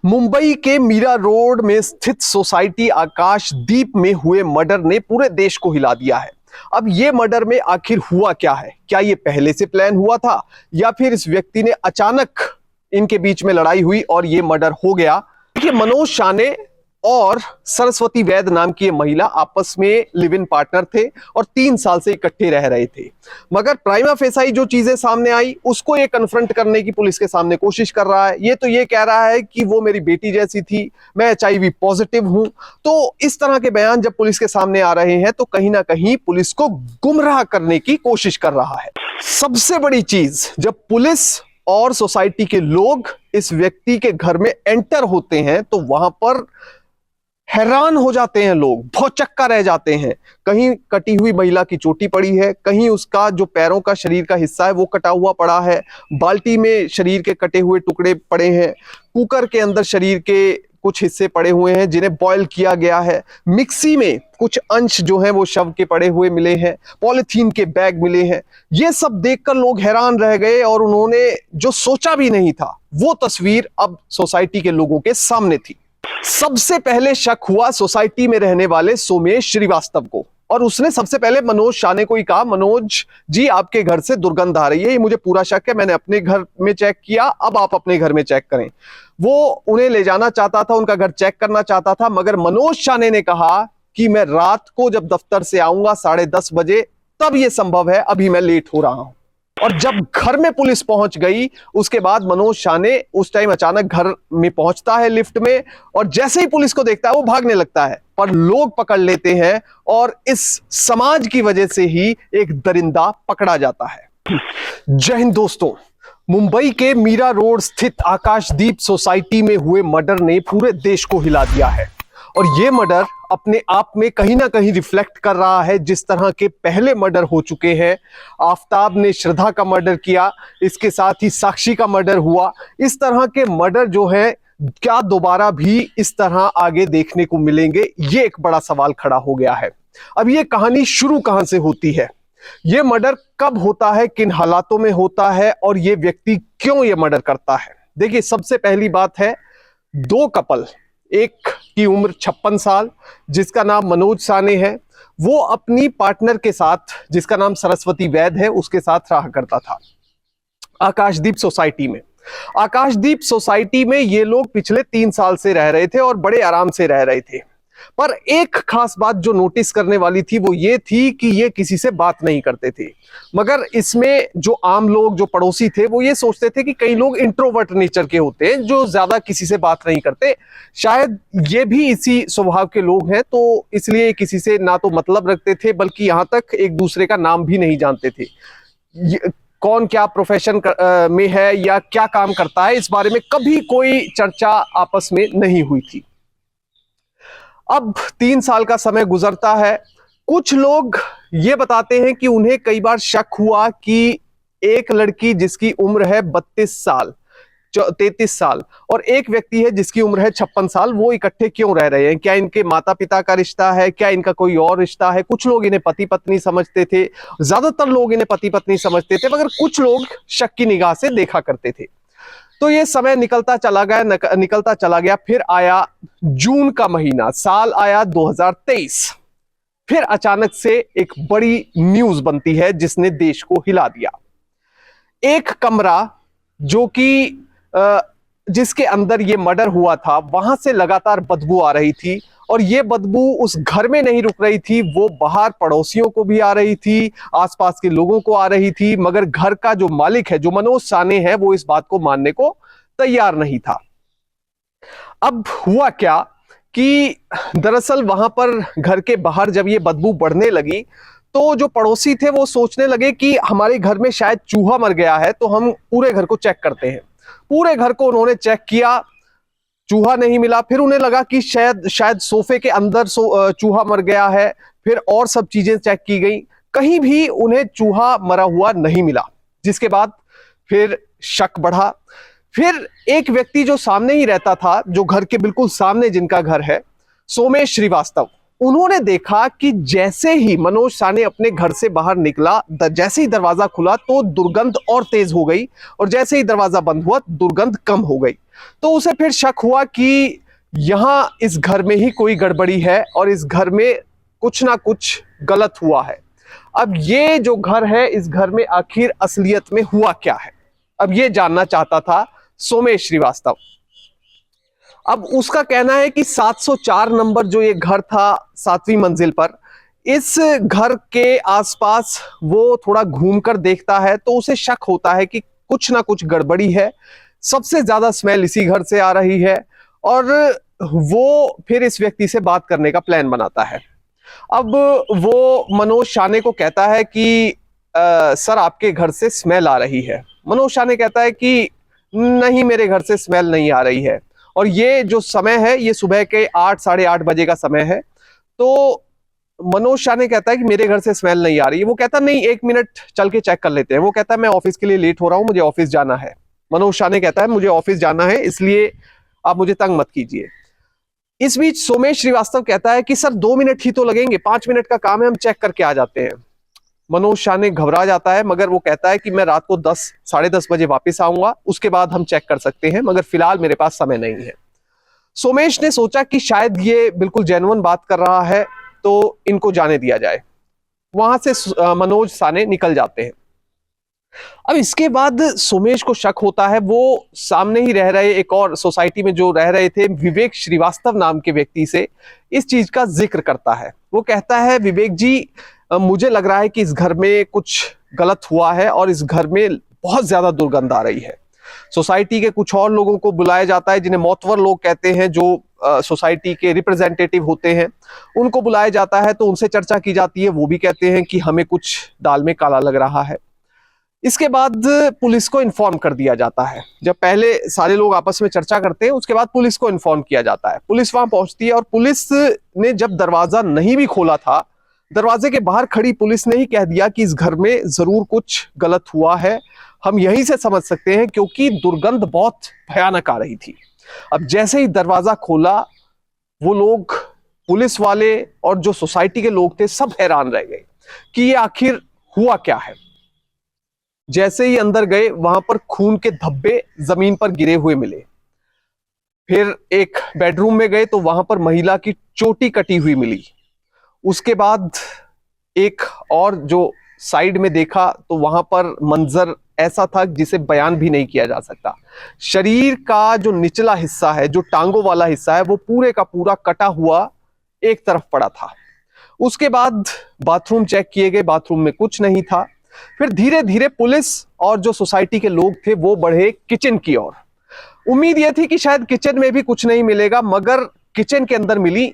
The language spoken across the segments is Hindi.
मुंबई के मीरा रोड में स्थित सोसाइटी आकाशदीप में हुए मर्डर ने पूरे देश को हिला दिया है। अब ये मर्डर में आखिर हुआ क्या है? क्या ये पहले से प्लान हुआ था या फिर इस व्यक्ति ने अचानक इनके बीच में लड़ाई हुई और ये मर्डर हो गया? देखिए, मनोज शाने और सरस्वती वैद नाम की ये महिला आपस में लिव इन पार्टनर थे और 3 साल से इकट्ठे रह रहे थे। मगर प्राइमा फेसाई जो चीजें सामने आई उसको ये कन्फ्रंट करने की पुलिस के सामने कोशिश कर रहा है। ये तो ये कह रहा है कि वो मेरी बेटी जैसी थी, मैं HIV पॉजिटिव हूं। तो इस तरह के बयान जब पुलिस के सामने आ रहे हैं तो कहीं ना कहीं पुलिस को गुमराह करने की कोशिश कर रहा है। सबसे बड़ी चीज, जब पुलिस और सोसाइटी के लोग इस व्यक्ति के घर में एंटर होते हैं तो वहां पर हैरान हो जाते हैं, लोग भौचक्का रह जाते हैं। कहीं कटी हुई महिला की चोटी पड़ी है, कहीं उसका जो पैरों का शरीर का हिस्सा है वो कटा हुआ पड़ा है, बाल्टी में शरीर के कटे हुए टुकड़े पड़े हैं, कुकर के अंदर शरीर के कुछ हिस्से पड़े हुए हैं जिन्हें बॉयल किया गया है, मिक्सी में कुछ अंश जो है वो शव के पड़े हुए मिले हैं, पॉलिथीन के बैग मिले हैं। ये सब देखकर लोग हैरान रह गए और उन्होंने जो सोचा भी नहीं था वो तस्वीर अब सोसाइटी के लोगों के सामने थी। सबसे पहले शक हुआ सोसाइटी में रहने वाले सोमेश श्रीवास्तव को और उसने सबसे पहले मनोज शाने को ही कहा, मनोज जी आपके घर से दुर्गंध आ रही है, ये मुझे पूरा शक है, मैंने अपने घर में चेक किया, अब आप अपने घर में चेक करें। वो उन्हें ले जाना चाहता था, उनका घर चेक करना चाहता था, मगर मनोज शाने ने कहा कि मैं रात को जब दफ्तर से आऊंगा 10:30 बजे तब यह संभव है, अभी मैं लेट हो रहा हूं। और जब घर में पुलिस पहुंच गई उसके बाद मनोज शाने उस टाइम अचानक घर में पहुंचता है लिफ्ट में और जैसे ही पुलिस को देखता है वो भागने लगता है, पर लोग पकड़ लेते हैं और इस समाज की वजह से ही एक दरिंदा पकड़ा जाता है। जय हिंद दोस्तों, मुंबई के मीरा रोड स्थित आकाशदीप सोसाइटी में हुए मर्डर ने पूरे देश को हिला दिया है और यह मर्डर अपने आप में कहीं ना कहीं रिफ्लेक्ट कर रहा है जिस तरह के पहले मर्डर हो चुके हैं। आफ्ताब ने श्रद्धा का मर्डर किया, इसके साथ ही साक्षी का मर्डर हुआ। इस तरह के मर्डर जो है क्या दोबारा भी इस तरह आगे देखने को मिलेंगे, ये एक बड़ा सवाल खड़ा हो गया है। अब ये कहानी शुरू कहां से होती है, ये मर्डर कब होता है, किन हालातों में होता है और ये व्यक्ति क्यों ये मर्डर करता है? देखिए, सबसे पहली बात है, 2 कपल, एक की उम्र 56 साल जिसका नाम मनोज शाने है, वो अपनी पार्टनर के साथ जिसका नाम सरस्वती वैद है उसके साथ रहा करता था आकाशदीप सोसाइटी में। आकाशदीप सोसाइटी में ये लोग पिछले 3 साल से रह रहे थे और बड़े आराम से रह रहे थे, पर एक खास बात जो नोटिस करने वाली थी वो ये थी कि ये किसी से बात नहीं करते थे। मगर इसमें जो आम लोग, जो पड़ोसी थे, वो ये सोचते थे कि कई लोग इंट्रोवर्ट नेचर के होते हैं जो ज्यादा किसी से बात नहीं करते, शायद ये भी इसी स्वभाव के लोग हैं, तो इसलिए किसी से ना तो मतलब रखते थे बल्कि यहां तक एक दूसरे का नाम भी नहीं जानते थे। कौन क्या प्रोफेशन में है या क्या काम करता है, इस बारे में कभी कोई चर्चा आपस में नहीं हुई थी। अब 3 साल का समय गुजरता है। कुछ लोग ये बताते हैं कि उन्हें कई बार शक हुआ कि एक लड़की जिसकी उम्र है 32 साल, 33 साल और एक व्यक्ति है जिसकी उम्र है 56 साल, वो इकट्ठे क्यों रह रहे हैं? क्या इनके माता पिता का रिश्ता है? क्या इनका कोई और रिश्ता है? कुछ लोग इन्हें पति पत्नी समझते थे, ज्यादातर लोग इन्हें पति पत्नी समझते थे, मगर कुछ लोग शक की निगाह से देखा करते थे। तो ये समय निकलता चला गया। फिर आया जून का महीना, साल आया 2023। फिर अचानक से एक बड़ी न्यूज बनती है जिसने देश को हिला दिया। एक कमरा जो कि जिसके अंदर ये मर्डर हुआ था, वहां से लगातार बदबू आ रही थी और ये बदबू उस घर में नहीं रुक रही थी, वो बाहर पड़ोसियों को भी आ रही थी, आसपास के लोगों को आ रही थी, मगर घर का जो मालिक है, जो मनोज शाने है, वो इस बात को मानने को तैयार नहीं था। अब हुआ क्या कि दरअसल वहां पर घर के बाहर जब ये बदबू बढ़ने लगी तो जो पड़ोसी थे वो सोचने लगे कि हमारे घर में शायद चूहा मर गया है, तो हम पूरे घर को चेक करते हैं। पूरे घर को उन्होंने चेक किया, चूहा नहीं मिला। फिर उन्हें लगा कि शायद सोफे के अंदर चूहा मर गया है। फिर और सब चीजें चेक की गई, कहीं भी उन्हें चूहा मरा हुआ नहीं मिला। जिसके बाद फिर शक बढ़ा। फिर एक व्यक्ति जो सामने ही रहता था, जो घर के बिल्कुल सामने जिनका घर है, सोमेश श्रीवास्तव, उन्होंने देखा कि जैसे ही मनोज साने अपने घर से बाहर निकला, जैसे ही दरवाजा खुला तो दुर्गंध और तेज हो गई, और जैसे ही दरवाजा बंद हुआ दुर्गंध कम हो गई। तो उसे फिर शक हुआ कि यहां इस घर में ही कोई गड़बड़ी है और इस घर में कुछ ना कुछ गलत हुआ है। अब ये जो घर है, इस घर में आखिर असलियत में हुआ क्या है, अब ये जानना चाहता था सोमेश श्रीवास्तव। अब उसका कहना है कि 704 नंबर जो ये घर था 7वीं मंजिल पर, इस घर के आसपास वो थोड़ा घूमकर देखता है तो उसे शक होता है कि कुछ ना कुछ गड़बड़ी है। सबसे ज्यादा स्मेल इसी घर से आ रही है, और वो फिर इस व्यक्ति से बात करने का प्लान बनाता है। अब वो मनोज साने को कहता है कि सर आपके घर से स्मेल आ रही है। मनोज साने कहता है कि नहीं, मेरे घर से स्मेल नहीं आ रही है, और ये जो समय है ये सुबह के 8 साढ़े 8 बजे का समय है। तो मनोज साने कहता है कि मेरे घर से स्मेल नहीं आ रही है। वो कहता नहीं, 1 मिनट चल के चेक कर लेते हैं। वो कहता है मैं ऑफिस के लिए लेट हो रहा हूं, मुझे ऑफिस जाना है। मनोज साने कहता है मुझे ऑफिस जाना है, इसलिए आप मुझे तंग मत कीजिए। इस बीच सोमेश श्रीवास्तव कहता है कि सर 2 मिनट ही तो लगेंगे, 5 मिनट का काम है, हम चेक करके आ जाते हैं। मनोज साने घबरा जाता है, मगर वो कहता है कि मैं रात को 10 साढ़े 10 बजे वापस आऊंगा, उसके बाद हम चेक कर सकते हैं, मगर फिलहाल मेरे पास समय नहीं है। सोमेश ने सोचा कि शायद ये बिल्कुल जेन्युइन बात कर रहा है, तो इनको जाने दिया जाए। वहां से मनोज साने निकल जाते हैं। अब इसके बाद सोमेश को शक होता है, वो सामने ही रह रहे एक और सोसाइटी में जो रह रहे थे विवेक श्रीवास्तव नाम के व्यक्ति से इस चीज का जिक्र करता है। वो कहता है विवेक जी, मुझे लग रहा है कि इस घर में कुछ गलत हुआ है और इस घर में बहुत ज्यादा दुर्गंध आ रही है। सोसाइटी के कुछ और लोगों को बुलाया जाता है, जिन्हें मोतवर लोग कहते हैं, जो सोसाइटी के रिप्रेजेंटेटिव होते हैं, उनको बुलाया जाता है। तो उनसे चर्चा की जाती है, वो भी कहते हैं कि हमें कुछ दाल में काला लग रहा है। इसके बाद पुलिस को इन्फॉर्म कर दिया जाता है। जब पहले सारे लोग आपस में चर्चा करते हैं, उसके बाद पुलिस को इन्फॉर्म किया जाता है। पुलिस वहां पहुंचती है, और पुलिस ने जब दरवाजा नहीं भी खोला था, दरवाजे के बाहर खड़ी पुलिस ने ही कह दिया कि इस घर में जरूर कुछ गलत हुआ है। हम यहीं से समझ सकते हैं, क्योंकि दुर्गंध बहुत भयानक आ रही थी। अब जैसे ही दरवाजा खोला, वो लोग, पुलिस वाले और जो सोसाइटी के लोग थे, सब हैरान रह गए कि ये आखिर हुआ क्या है। जैसे ही अंदर गए, वहां पर खून के धब्बे जमीन पर गिरे हुए मिले। फिर एक बेडरूम में गए तो वहां पर महिला की चोटी कटी हुई मिली। उसके बाद एक और जो साइड में देखा तो वहां पर मंजर ऐसा था जिसे बयान भी नहीं किया जा सकता। शरीर का जो निचला हिस्सा है, जो टांगों वाला हिस्सा है, वो पूरे का पूरा कटा हुआ एक तरफ पड़ा था। उसके बाद बाथरूम चेक किए गए, बाथरूम में कुछ नहीं था। फिर धीरे धीरे पुलिस और जो सोसाइटी के लोग थे वो बढ़े किचन की ओर। उम्मीद यह थी कि शायद किचन में भी कुछ नहीं मिलेगा, मगर किचन के अंदर मिली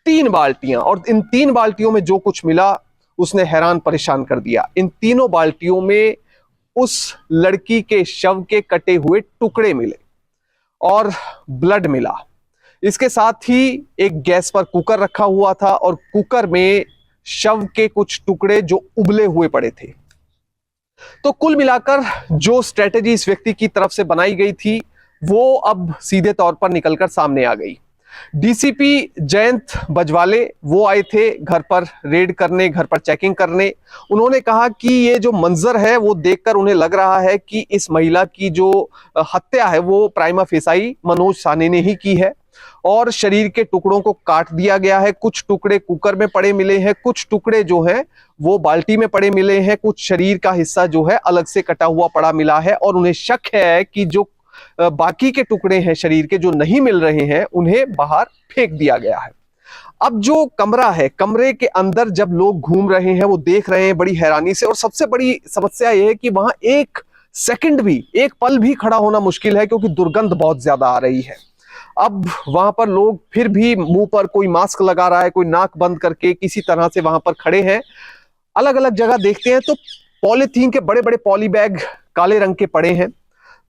3 बाल्टियां, और इन 3 बाल्टियों में जो कुछ मिला उसने हैरान परेशान कर दिया। इन तीनों बाल्टियों में उस लड़की के शव के कटे हुए टुकड़े मिले और ब्लड मिला। इसके साथ ही एक गैस पर कुकर रखा हुआ था, और कुकर में शव के कुछ टुकड़े जो उबले हुए पड़े थे। तो कुल मिलाकर जो स्ट्रेटेजी इस व्यक्ति की तरफ से बनाई गई थी, वो अब सीधे तौर पर निकलकर सामने आ गई। डीसीपी जयंत बजवाले वो आए थे घर पर रेड करने, घर पर चेकिंग करने। उन्होंने कहा कि ये जो मंजर है वो देखकर उन्हें लग रहा है कि इस महिला की जो हत्या है वो प्राइमा फेसाई मनोज साने ने ही की है, और शरीर के टुकड़ों को काट दिया गया है। कुछ टुकड़े कुकर में पड़े मिले हैं, कुछ टुकड़े जो हैं वो बाल्टी में पड़े मिले हैं, कुछ शरीर का हिस्सा जो है अलग से कटा हुआ पड़ा मिला है, और उन्हें शक है कि जो बाकी के टुकड़े हैं शरीर के जो नहीं मिल रहे हैं, उन्हें बाहर फेंक दिया गया है। अब जो कमरा है, कमरे के अंदर जब लोग घूम रहे हैं वो देख रहे हैं बड़ी हैरानी से, और सबसे बड़ी समस्या यह है कि वहां एक सेकंड भी, एक पल भी खड़ा होना मुश्किल है, क्योंकि दुर्गंध बहुत ज्यादा आ रही है। अब वहां पर लोग फिर भी मुंह पर कोई मास्क लगा रहा है, कोई नाक बंद करके किसी तरह से वहां पर खड़े हैं। अलग अलग जगह देखते हैं तो पॉलीथीन के बड़े बड़े पॉली बैग काले रंग के पड़े हैं,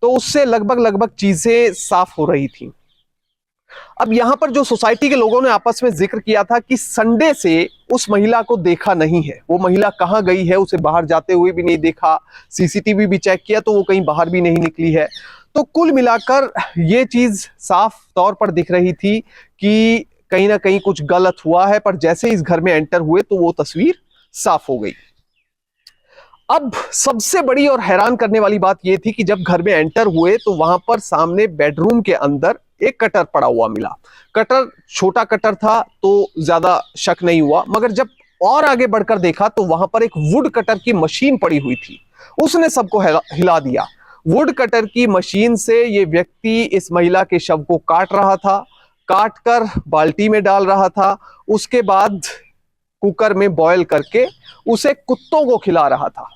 तो उससे लगभग चीजें साफ हो रही थी। अब यहां पर जो सोसाइटी के लोगों ने आपस में जिक्र किया था कि संडे से उस महिला को देखा नहीं है, वो महिला कहां गई है, उसे बाहर जाते हुए भी नहीं देखा। सीसीटीवी भी चेक किया तो वो कहीं बाहर भी नहीं निकली है। तो कुल मिलाकर ये चीज साफ तौर पर दिख रही थी कि कहीं ना कहीं कुछ गलत हुआ है, पर जैसे इस घर में एंटर हुए तो वो तस्वीर साफ हो गई। अब सबसे बड़ी और हैरान करने वाली बात यह थी कि जब घर में एंटर हुए तो वहां पर सामने बेडरूम के अंदर एक कटर पड़ा हुआ मिला। कटर छोटा कटर था तो ज्यादा शक नहीं हुआ, मगर जब और आगे बढ़कर देखा तो वहां पर एक वुड कटर की मशीन पड़ी हुई थी। उसने सबको हिला दिया। वुड कटर की मशीन से ये व्यक्ति इस महिला के शव को काट रहा था, काट कर बाल्टी में डाल रहा था, उसके बाद कुकर में बॉयल करके उसे कुत्तों को खिला रहा था।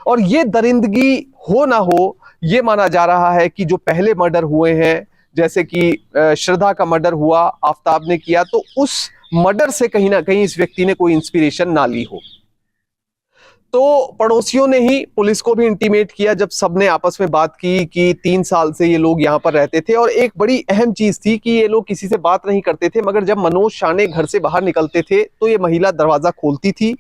और ये दरिंदगी हो ना हो, ये माना जा रहा है कि जो पहले मर्डर हुए हैं, जैसे कि श्रद्धा का मर्डर हुआ, आफताब ने किया, तो उस मर्डर से कहीं ना कहीं इस व्यक्ति ने कोई इंस्पिरेशन ना ली हो। तो पड़ोसियों ने ही पुलिस को भी इंटीमेट किया जब सबने आपस में बात की कि 3 साल से ये लोग यहाँ पर रहते थे। और एक बड़ी अहम चीज थी कि ये लोग किसी से बात नहीं करते थे, मगर जब मनोज शाने घर से बाहर निकलते थे तो ये महिला दरवाजा खोलती थी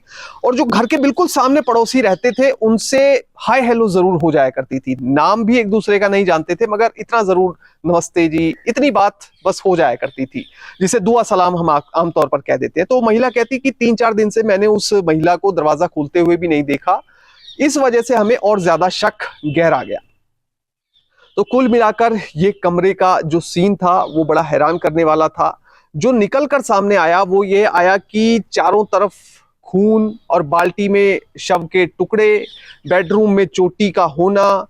और जो घर के बिल्कुल सामने पड़ोसी रहते थे उनसे हाय हेलो जरूर हो जाया करती थी। नाम भी एक दूसरे का नहीं जानते थे, मगर इतना जरूर नमस्ते जी, इतनी बात बस हो जाया करती थी, जिसे दुआ सलाम हम आमतौर पर कह देते हैं। तो महिला कहती कि 3-4 दिन से मैंने उस महिला को दरवाजा खोलते हुए भी नहीं देखा, इस वजह से हमें और ज्यादा शक गहरा गया। तो कुल मिलाकर ये कमरे का जो सीन था वो बड़ा हैरान करने वाला था। जो निकलकर सामने आया वो ये आया कि चारों तरफ खून और बाल्टी में शव के टुकड़े, बेडरूम में चोटी का होना,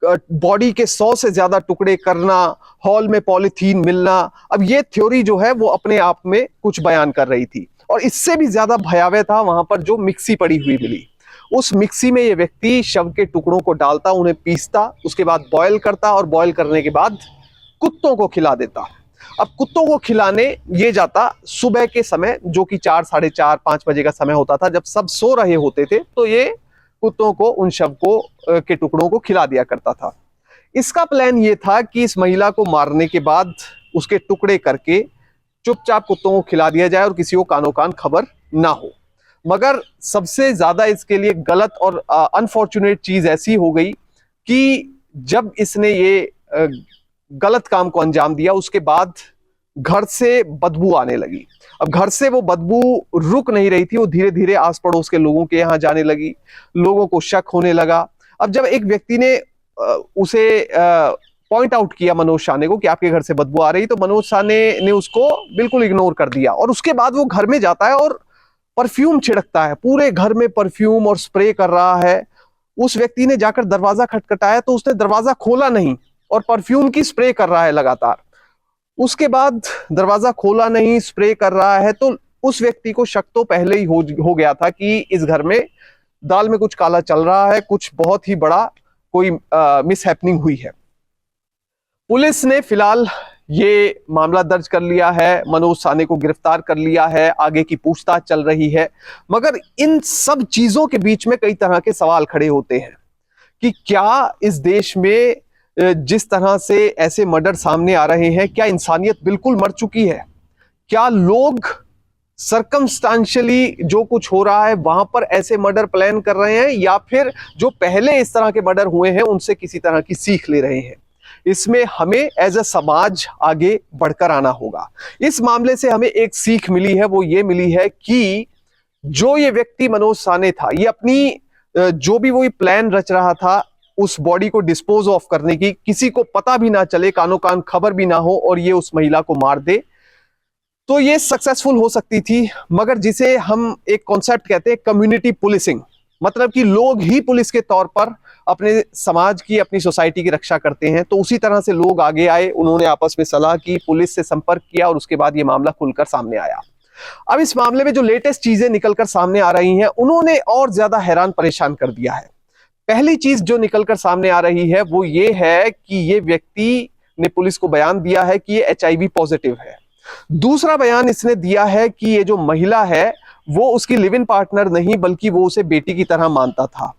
बॉडी के 100 से ज्यादा टुकड़े करना, हॉल में पॉलीथीन मिलना। अब ये थ्योरी जो है वो अपने आप में कुछ बयान कर रही थी। और इससे भी ज्यादा भयावह था वहां पर जो मिक्सी पड़ी हुई मिली। उस मिक्सी में ये व्यक्ति शव के टुकड़ों को डालता, उन्हें पीसता, उसके बाद बॉयल करता और बॉयल करने के बाद कुत्तों को खिला देता। अब कुत्तों को खिलाने ये जाता सुबह के समय, जो कि 4, साढ़े 4, 5 बजे का समय होता था, जब सब सो रहे होते थे, तो ये कुत्तों को उन शव को के टुकड़ों को खिला दिया करता था। इसका प्लान ये था कि इस महिला को मारने के बाद उसके टुकड़े करके चुपचाप कुत्तों को खिला दिया जाए और किसी को कानो कान खबर ना हो। मगर सबसे ज्यादा इसके लिए गलत और अनफॉर्चुनेट चीज ऐसी हो गई कि जब इसने ये गलत काम को अंजाम दिया, उसके बाद घर से बदबू आने लगी। अब घर से वो बदबू रुक नहीं रही थी, वो धीरे धीरे आस पड़ोस के लोगों के यहाँ जाने लगी, लोगों को शक होने लगा। अब जब एक व्यक्ति ने उसे पॉइंट आउट किया मनोज शाने को कि आपके घर से बदबू आ रही, तो मनोज शाने ने उसको बिल्कुल इग्नोर कर दिया। और उसके बाद वो घर में जाता है और परफ्यूम छिड़कता है, पूरे घर में परफ्यूम और स्प्रे कर रहा है। उस व्यक्ति ने जाकर दरवाजा खटखटाया तो उसने दरवाजा खोला नहीं और परफ्यूम की स्प्रे कर रहा है लगातार। उसके बाद दरवाजा खोला नहीं, स्प्रे कर रहा है, तो उस व्यक्ति को शक तो पहले ही हो गया था कि इस घर में दाल में कुछ काला चल रहा है, कुछ बहुत ही बड़ा कोई मिसहैपनिंग हुई है। पुलिस ने फिलहाल ये मामला दर्ज कर लिया है, मनोज शाने को गिरफ्तार कर लिया है, आगे की पूछताछ चल रही है। मगर इन सब चीजों के बीच में कई तरह के सवाल खड़े होते हैं कि क्या इस देश में जिस तरह से ऐसे मर्डर सामने आ रहे हैं, क्या इंसानियत बिल्कुल मर चुकी है? क्या लोग सर्कमस्टांशियली जो कुछ हो रहा है वहां पर ऐसे मर्डर प्लान कर रहे हैं, या फिर जो पहले इस तरह के मर्डर हुए हैं उनसे किसी तरह की सीख ले रहे हैं? इसमें हमें एज अ समाज आगे बढ़कर आना होगा। इस मामले से हमें एक सीख मिली है, वो ये मिली है कि जो ये व्यक्ति मनोज शाने था, ये अपनी जो भी वो प्लान रच रहा था उस बॉडी को डिस्पोज ऑफ करने की, किसी को पता भी ना चले, कानो कान खबर भी ना हो, और ये उस महिला को मार दे, तो ये सक्सेसफुल हो सकती थी। मगर जिसे हम एक कॉन्सेप्ट कहते हैं कम्युनिटी पुलिसिंग, मतलब कि लोग ही पुलिस के तौर पर अपने समाज की, अपनी सोसाइटी की रक्षा करते हैं, तो उसी तरह से लोग आगे आए, उन्होंने आपस में सलाह की, पुलिस से संपर्क किया और उसके बाद ये मामला खुलकर सामने आया। अब इस मामले में जो लेटेस्ट चीजें निकलकर सामने आ रही हैं उन्होंने और ज्यादा हैरान परेशान कर दिया है। पहली चीज जो निकलकर सामने आ रही है वो ये है कि ये व्यक्ति ने पुलिस को बयान दिया है कि ये HIV पॉजिटिव है। दूसरा बयान इसने दिया है कि ये जो महिला है वो उसकी लिव इन पार्टनर नहीं, बल्कि वो उसे बेटी की तरह मानता था।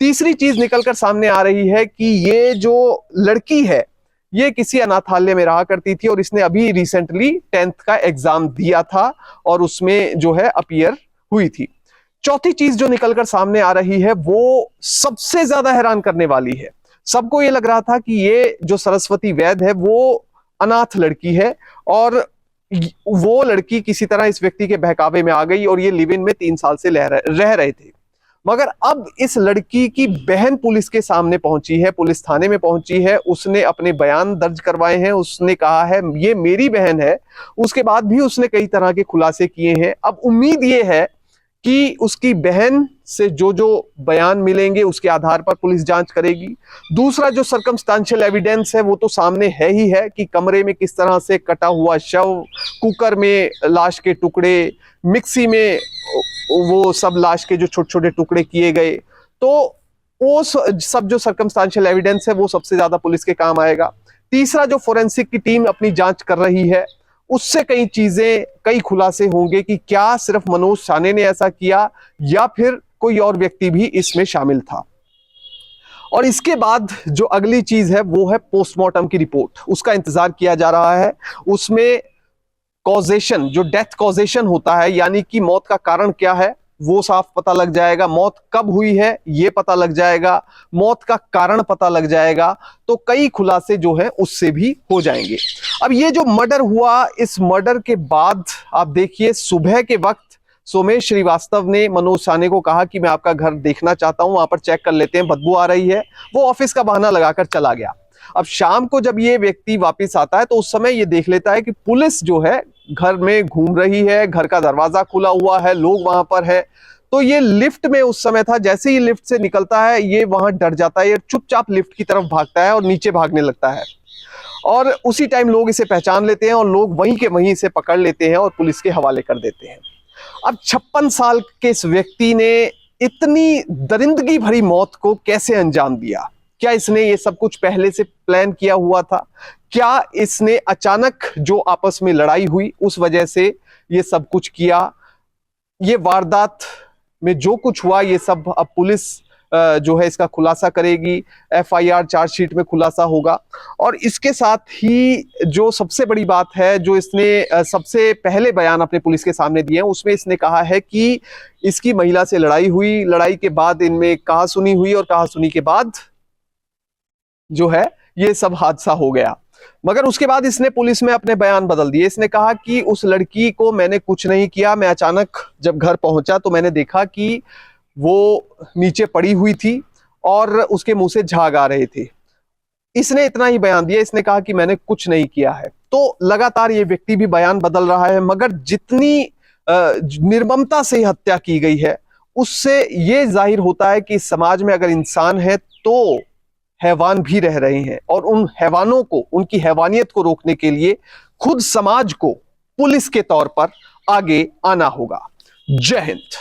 तीसरी चीज निकलकर सामने आ रही है कि ये जो लड़की है ये किसी अनाथालय में रहा करती थी और इसने अभी रिसेंटली 10th का एग्जाम दिया था और उसमें जो है अपीयर हुई थी। चौथी चीज जो निकलकर सामने आ रही है वो सबसे ज्यादा हैरान करने वाली है। सबको ये लग रहा था कि ये जो सरस्वती वैद्य है वो अनाथ लड़की है और वो लड़की किसी तरह इस व्यक्ति के बहकावे में आ गई और ये लिव इन में 3 साल से रह रहे थे। मगर अब इस लड़की की बहन पुलिस के सामने पहुंची है, पुलिस थाने में पहुंची है, उसने अपने बयान दर्ज करवाए हैं, उसने कहा है ये मेरी बहन है। उसके बाद भी उसने कई तरह के खुलासे किए हैं। अब उम्मीद ये है कि उसकी बहन से जो जो बयान मिलेंगे उसके आधार पर पुलिस जांच करेगी। दूसरा जो सर्कमस्टांशियल एविडेंस है वो तो सामने है ही है कि कमरे में किस तरह से कटा हुआ शव, कुकर में लाश के टुकड़े, मिक्सी में वो सब लाश के जो छोटे छोटे टुकड़े किए गए, तो वो सब जो सर्कमस्टांशियल एविडेंस है वो सबसे ज्यादा पुलिस के काम आएगा। तीसरा जो फोरेंसिक की टीम अपनी जांच कर रही है उससे कई चीजें, कई खुलासे होंगे कि क्या सिर्फ मनोज साहनी ने ऐसा किया या फिर कोई और व्यक्ति भी इसमें शामिल था। और इसके बाद जो अगली चीज है वो है पोस्टमार्टम की रिपोर्ट। उसका इंतजार किया जा रहा है। उसमें कॉजेशन, जो डेथ कॉजेशन होता है, यानी कि मौत का कारण क्या है वो साफ पता लग जाएगा, मौत कब हुई है ये पता लग जाएगा, मौत का कारण पता लग जाएगा, तो कई खुलासे जो है उससे भी हो जाएंगे। अब ये जो मर्डर हुआ, इस मर्डर के बाद आप देखिए सुबह के वक्त सोमेश श्रीवास्तव ने मनोज साहनी को कहा कि मैं आपका घर देखना चाहता हूं, वहां पर चेक कर लेते हैं, बदबू आ रही है। वो ऑफिस का बहाना लगाकर चला गया। अब शाम को जब ये व्यक्ति वापस आता है तो उस समय ये देख लेता है कि पुलिस जो है घर में घूम रही है, घर का दरवाजा खुला हुआ है, लोग वहां पर है। तो ये लिफ्ट में उस समय था, जैसे ही लिफ्ट से निकलता है ये वहां डर जाता है, ये चुपचाप लिफ्ट की तरफ भागता है और नीचे भागने लगता है। और उसी टाइम लोग इसे पहचान लेते हैं और लोग वहीं के वहीं इसे पकड़ लेते हैं और पुलिस के हवाले कर देते हैं। अब 56 साल के इस व्यक्ति ने इतनी दरिंदगी भरी मौत को कैसे अंजाम दिया? क्या इसने ये सब कुछ पहले से प्लान किया हुआ था? क्या इसने अचानक जो आपस में लड़ाई हुई उस वजह से ये सब कुछ किया? ये वारदात में जो कुछ हुआ ये सब अब पुलिस जो है इसका खुलासा करेगी, एफआईआर चार्जशीट में खुलासा होगा। और इसके साथ ही जो सबसे बड़ी बात है, जो इसने सबसे पहले बयान अपने पुलिस के सामने दिए हैं, उसमें इसने कहा है कि इसकी महिला से लड़ाई हुई, लड़ाई के बाद इनमें कहासुनी हुई और कहासुनी के बाद जो है ये सब हादसा हो गया। मगर उसके बाद इसने पुलिस में अपने बयान बदल दिए। इसने कहा कि उस लड़की को मैंने कुछ नहीं किया, मैं अचानक जब घर पहुंचा तो मैंने देखा कि वो नीचे पड़ी हुई थी और उसके मुंह से झाग आ रहे थे। इसने इतना ही बयान दिया, इसने कहा कि मैंने कुछ नहीं किया है। तो लगातार ये व्यक्ति भी बयान बदल रहा है, मगर जितनी निर्ममता से हत्या की गई है उससे ये जाहिर होता है कि समाज में अगर इंसान है तो हैवान भी रह रहे हैं, और उन हैवानों को, उनकी हैवानियत को रोकने के लिए खुद समाज को पुलिस के तौर पर आगे आना होगा। जय हिंद।